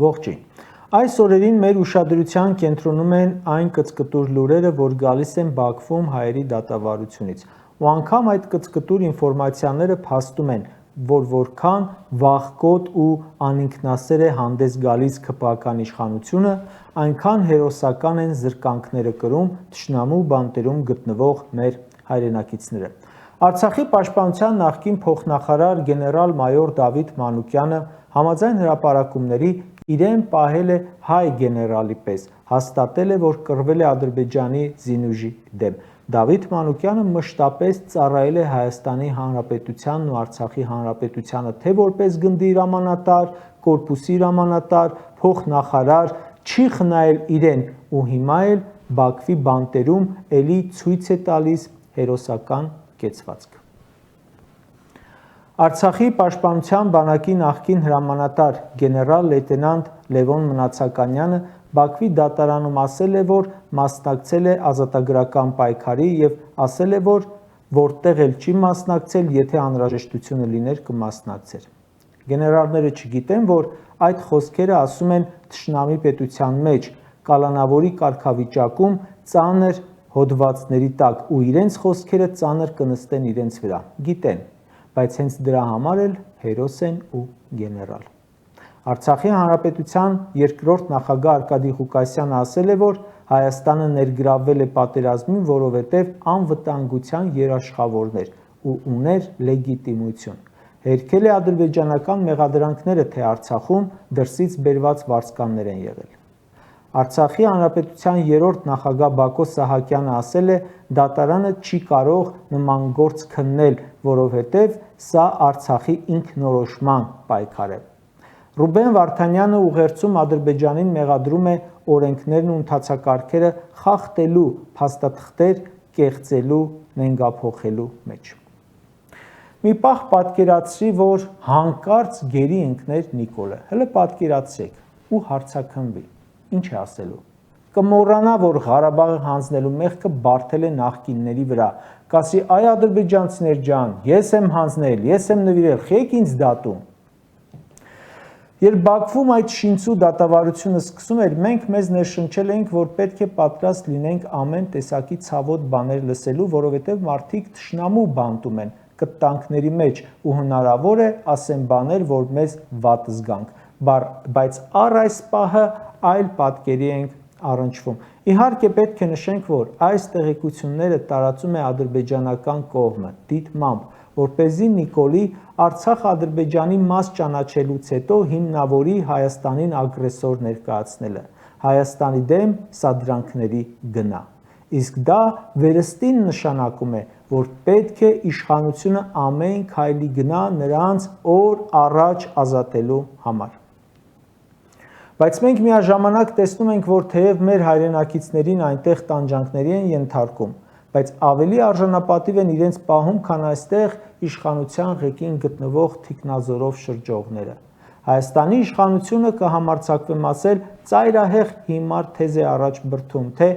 Ողջույն։ Այս օրերին մեր ուշադրության կենտրոնում են այն կծկտուր լուրերը, որ գալիս են Բաքվում հայերի դատավարությունից, ու անգամ այդ կծկտուր ինֆորմացիաները փաստում են, որ որքան վախկոտ ու անինքնասեր է հանդես գալիս ՔՊԱ-ական իշխանությունը, այնքան հերոսական են զրկանքները կրում թշնամու բանտերում գտնվող մեր հայրենակիցները։ Արցախի պաշտպանության նախկին փոխնախարար գեներալ-մայոր Դավիթ Մանուկյանը համաձայն հրապարակումների իրեն պահել է հայ գեներալի պես, հաստատել է, որ կռվել է Ադրբեջանի զինուժի դեմ։ Դավիթ Մանուկյանը մշտապես ծառայել է Հայաստանի Հանրապետությանն ու Արցախի Հանրապետությանը թե որպես գնդի հրամանատար, կորպուսի հրամանատար, փոխնախարար, չի խնայել իրեն ու հիմա էլ Բաքվի բանտերում էլի ցույց է տալիս հերոսական կեցվածք։ Արցախի պաշտպանության բանակի նախկին հրամանատար գեներալ-լեյտենանտ Լևոն Մնացականյանը Բաքվի դատարանում ասել է, որ մասնակցել է ազատագրական պայքարի եւ ասել է, որ որտեղ էլ չի մասնակցել, եթե անհրաժեշտությունը լիներ կմասնակցեր։ Գեներալները չգիտեն, որ այդ խոսքերը ասում են թշնամի պետության մեջ, կալանավորի կարգավիճակում ծանր հոդվածների տակ ու իրենց խոսքերը ծանր կնստեն իրենց վրա։ Գիտեն, բայց հենց դրա համար էլ հերոս են ու գեներալ։ Արցախի Հանրապետության երկրորդ նախագահ Արկադի Ղուկասյանը ասել է, որ Հայաստանը ներգրավվել է պատերազմին, որովհետև անվտանգության երաշխավորն էր ու ուներ լեգիտիմություն։ Հերքել է ադրբեջանական մեղադրանքները, թե Արցախում դրսից բերված վարձկաններ են եղել։ Արցախի Հանրապետության երրորդ նախագահ Բակո Սահակյանը ասել է, դատարանը չի կարող նման գործ քննել, որովհետև սա Արցախի ինքնորոշման պայքար է։ Ռուբեն Վարդանյանը ուղերձում Ադրբեջանին մեղադրում է օրենքներն ու ընթացակարգերը խախտելու, փաստաթղթեր կեղծելու, նենգափոխելու մեջ։ Մի պահ պատկերացրի, որ հանկարծ գերի ընկներ Նիկոլը։ Հələ պատկերացրեք ու հարցաքննվի։ Ինչ է ասելու։ Կմոռանա, որ Ղարաբաղը հանձնելու մեղքը բարդել է նախկինների վրա։ Կասի, այ ադրբեջանցիներ ջան, ես եմ հանձնել, ես եմ նվիրել, խեք ինձ դատում։ Երբ Բաքվում այդ շինծու դատավարությունը սկսում էր, մենք մեզ ներշնչել էինք, որ պետք է պատրաստ լինենք ամեն տեսակի ցավոտ բաներ լսելու, որովհետև մարդիկ թշնամու բանտում են կտանքների մեջ ու հնարավոր է ասեն բաներ, որ մեզ վատ զգանք, բայց առ այս պահը այլ պատկերի ենք առնչվում։ Իհարկե պետք է նշենք, որ այս տեղեկությունները տարածում է ադրբեջանական կողմը դիտմամբ, որպեսզի Նիկոլի Արցախ Ադրբեջանի մաս ճանաչելուց հետո հիմնավորի Հայաստանին ագրեսոր ներկայացնելը, Հայաստանի դեմ սադրանքների գնա։ Իսկ դա վերստին նշանակում է, որ պետք է իշխանությունը ամեն քայլի գնա նրանց օր առաջ ազատելու համար։ Բայց մենք միաժամանակ տեսնում ենք, որ թեև մեր հայրենակիցներին այնտեղ տանջանքների են ենթարկում, բայց ավելի արժանապատիվ են իրենց պահում, քան այստեղ իշխանության ղեկին գտնվող թիկնազորով շրջողները։ Հայաստանի իշխանությունը կհամարձակվեմ ասել, ծայրահեղ հիմար թեզ է առաջ բրդում, թե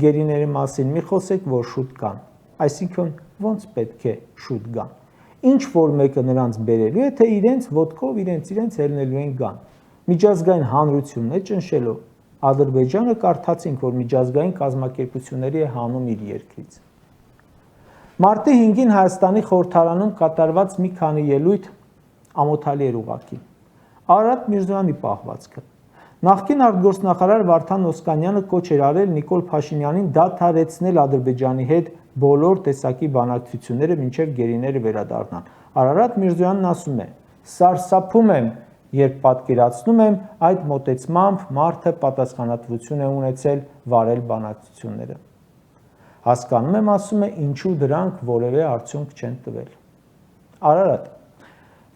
գերիների մասին մի խոսեք, որ շուտ կան։ Այսինքն ոնց պետք է շուտ գան։ Ինչ որ մեկը նրանց բերելու է, թե իրենց ոտքով իրենց ելնելու են գան։ Միջազգային հանրությունն է ճնշելու։ Ադրբեջանը կարդացինք, որ միջազգային կազմակերպությունների է հանում իր երկրից։ Մարտի 5-ին Հայաստանի խորհրդարանում կատարված մի քանի ելույթ ամոթալի էր ուղղակի։ Արարատ Միրզոյանի պահվածքը։ Նախկին արտգործնախարար Վարդան Օսկանյանը կոչ էր արել Նիկոլ Փաշինյանին դադարեցնել Ադրբեջանի հետ բոլոր տեսակի բանակցությունները, մինչև գերիները վերադառնան։ Արարատ Միրզոյանն ասում է. «Սարսափում եմ, երբ պատկերացնում եմ այդ մոտեցմամբ մարդը պատասխանատվություն է ունեցել վարել բանակցությունները։ Հասկանում եմ, ասում է, ինչու դրանք որևէ արդյունք չեն տվել»։ Արարատ,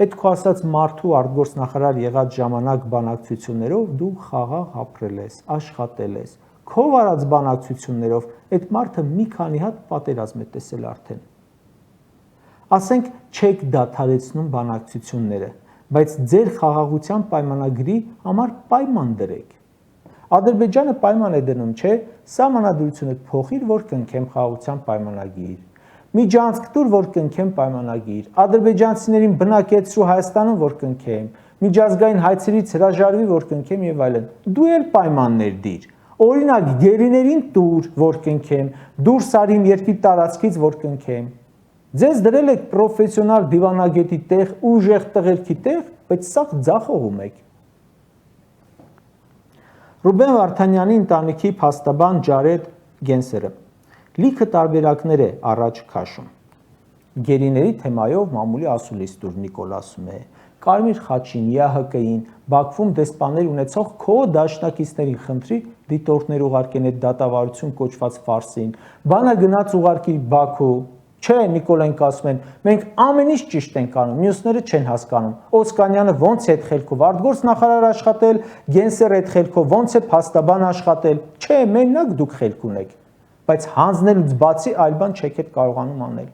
այդ քո ասած մարդու արտգործնախարար եղած ժամանակ բանակցություններով դու խաղաղ ապրել ես, աշխատել ես։ Քո վարած բանակցություններով այդ մարդը մի քանի հատ պատերազմ է տեսել արդեն։ Ասենք չեք դադարեցնում բանակցությունները, բայց ձեր խաղաղության պայմանագրի համար պայման դրեք։ Ադրբեջանը պայման է դնում, չէ, սահմանադրությունը փոխիր, որ կնքեմ խաղաղության պայմանագիր։ Միջանցք տուր, որ կնքեմ պայմանագիր։ Ադրբեջանցիներին բնակեցրու Հայաստանում, որ կնքեմ։ միջազգային հայցերից հրաժարվի, որ կնքեմ եւ այլն։ Դու էլ պայմաններ դիր։ Օրինակ գերիներին տուր, որ կնքեմ, դուրս արի իմ երկրի տարածքից, որ կնքեմ։ Ձեզ դրել եք պրոֆեսիոնալ դիվանագետի տեղ, ուժեղ տղերքի տեղ, բայց սա ձախողում եք։ Ռուբեն Վարդանյանի ընտանիքի փաստաբան Ջարեդ Գենսերը լիքը տարբերակներ է առաջ քաշում։ Գերիների թեմայով մամուլի ասուլիստուր Նիկոլ ասում է. Կարմիր խաչին, ՀՀԿ-ին, Բաքվում դեսպաններ ունեցող քո դաշնակիցներին խնդրի դիտորդներ ուղարկեն այդ դատավարություն կոչված ֆարսին։ Բանը գնաց ուղարկի Բաքու։ Չէ, Նիկոլենք ասում են, մենք ամեն ինչ ճիշտ ենք անում, մյուսները չեն հասկանում։ Օսկանյանը ոնց է այդ խելքով արտգործնախարար աշխատել, Գենսերը այդ խելքով ոնց է փաստաբան աշխատել։ Չէ, մենակ դուք խելք ունեք, բայց հանձնելուց բացի այլ բան չեք հետ կարողանում անել։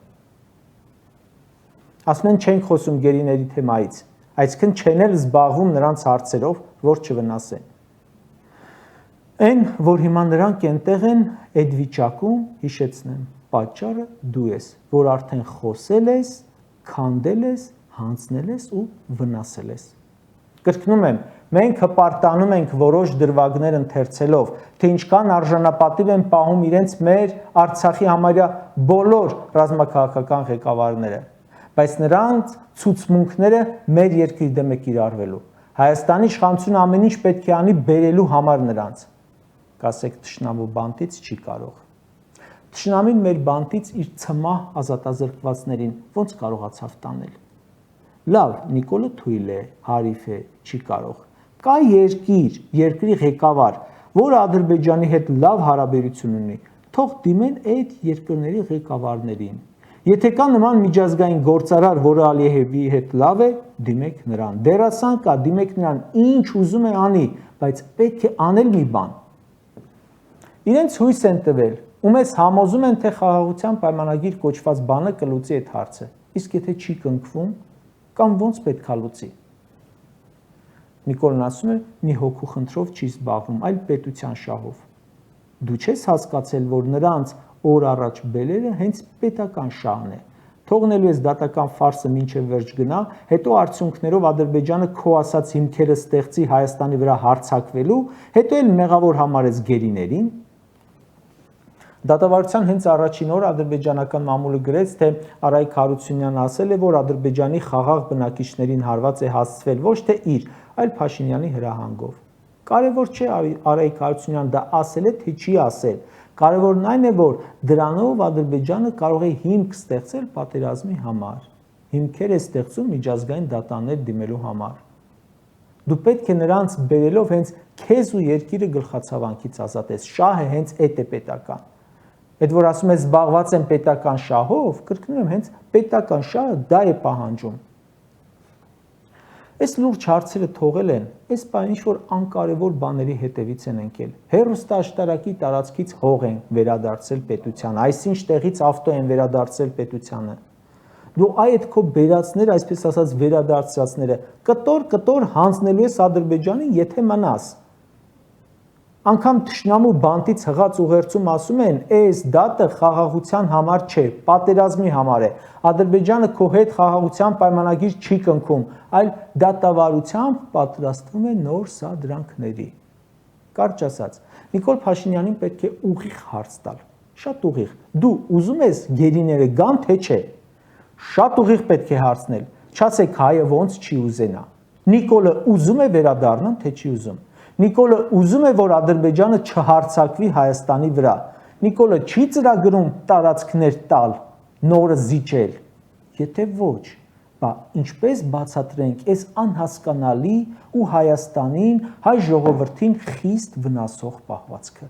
Ասում են չենք խոսում գերիների թեմայից, այսինքն չեն էլ զբաղվում նրանց հարցերով, որ չվնասեն։ Այն, որ հիմա նրանք այնտեղ են, այդ վիճակում հիշեցնեմ, պատճառը դու ես, որ արդեն խոսել ես, քանդել ես, հանձնել ես ու վնասել ես։ Կրկնում եմ, մենք հպարտանում ենք որոշ դրվագներ ընթերցելով, թե ինչքան արժանապատիվ են պահում իրենց մեր Արցախի համարյա բոլոր ռազմաքաղաքական ղեկավարները, բայց նրանց ցուցմունքները մեր երկրի դեմ է կիրառվելու։ Հայաստանի իշխանությունը ամեն ինչ պետք է անի բերելու համար նրանց։ Կասեք թշնամու բանտից չի կարող։ Թշնամին մեր բանտից իր ցմահ ազատազրկվածներին ոնց կարողացավ տանել։ Լավ, Նիկոլը թույլ է, հարիվ է, չի կարող։ Կա երկրի ղեկավար, որը Ադրբեջանի հետ լավ հարաբերություն ունի, թող դիմեն այդ երկրների ղեկավարներին։ Եթե կա նման միջազգային գործարար, որը Ալիևի հետ լավ է, դիմեք նրան։ Դերասան կա, դիմեք նրան, ինչ ուզում է անի, բայց պետք է անել մի բան։ Իրենց հույս են տվել, ու մեզ համոզում են, թե խաղաղության պայմանագիր կոչված բանը կլուծի այդ հարցը։ Իսկ եթե չի կնքվում, կամ ոնց պետք է լուծի։ Նիկոլն ասում է, մի հոգու խնդրով չի զբաղվում, այլ պետության շահով։ Դու չես հասկացել, որ նրանց օր առաջ բերելը հենց պետական շահն է։ Թողնելու ես դատական ֆարսը մինչև վերջ գնա, հետո արդյունքներով Ադրբեջանը քո ասած հիմքերը ստեղծի Հայաստանի վրա հարձակվելու, հետո էլ մեղավոր համարես գերիներին։ Դատավարության հենց առաջին օրը ադրբեջանական մամուլը գրեց, թե Արայք Հարությունյանն ասել է, որ Ադրբեջանի խաղաղ բնակիչներին հարված է հասցվել ոչ թե իր, այլ Փաշինյանի հրահանգով։ Կարևոր չէ Արայք Հարությունյանը դա ասել է, թե չի ասել։ Կարևորն այն է, որ դրանով Ադրբեջանը կարող է հիմք ստեղծել պատերազմի համար։ Հիմքեր է ստեղծում միջազգային դատաներ դիմելու համար։ Դու պետք է նրանց բերելով հենց քեզ ու երկիրը գլխացավանքից ազատես։ Շահը հենց այդ է պետական։ Այդ որ ասում ես զբաղված են պետական շահով, կրկնում եմ, հենց պետական շահը դա է պահանջում։ Այս լուրջ հարցերը թողել են, այս բան ինչ որ անկարևոր բաների հետևից են ընկել։ Հեռուստաաշտարակի տարածքից հող են վերադարձել պետությանը, այսինչ տեղից ավտո են վերադարձել պետությանը։ Դու այդ քո բերածները, այսպես ասած վերադարձածները, կտոր հանձնելու ես Ադրբեջանին, եթե մնաս։ Անգամ թշնամու բանտից հղած ուղերձում ասում են, այս դատը խաղաղության համար չէ, պատերազմի համար է։ Ադրբեջանը քո հետ խաղաղության պայմանագիր չի կնքում, այլ դատավարությամբ պատրաստվում է նոր սադրանքների։ Կարճ ասած, Նիկոլ Փաշինյանին պետք է ուղիղ հարց տալ, շատ ուղիղ։ Դու ուզում ես գերիները գան, թե չէ։ Շատ ուղիղ պետք է հարցնել, չասեք հայը ոնց չի ուզենա։ Նիկոլը ուզում է վերադառնալ, թե չի ուզում։ Նիկոլը ուզում է, որ Ադրբեջանը չհարձակվի Հայաստանի վրա։ Նիկոլը չի ծրագրում տարածքներ տալ, նորը զիջել։ Եթե ոչ, բա ինչպես բացատրենք այս անհասկանալի ու Հայաստանին, հայ ժողովրդին խիստ վնասող պահվածքը։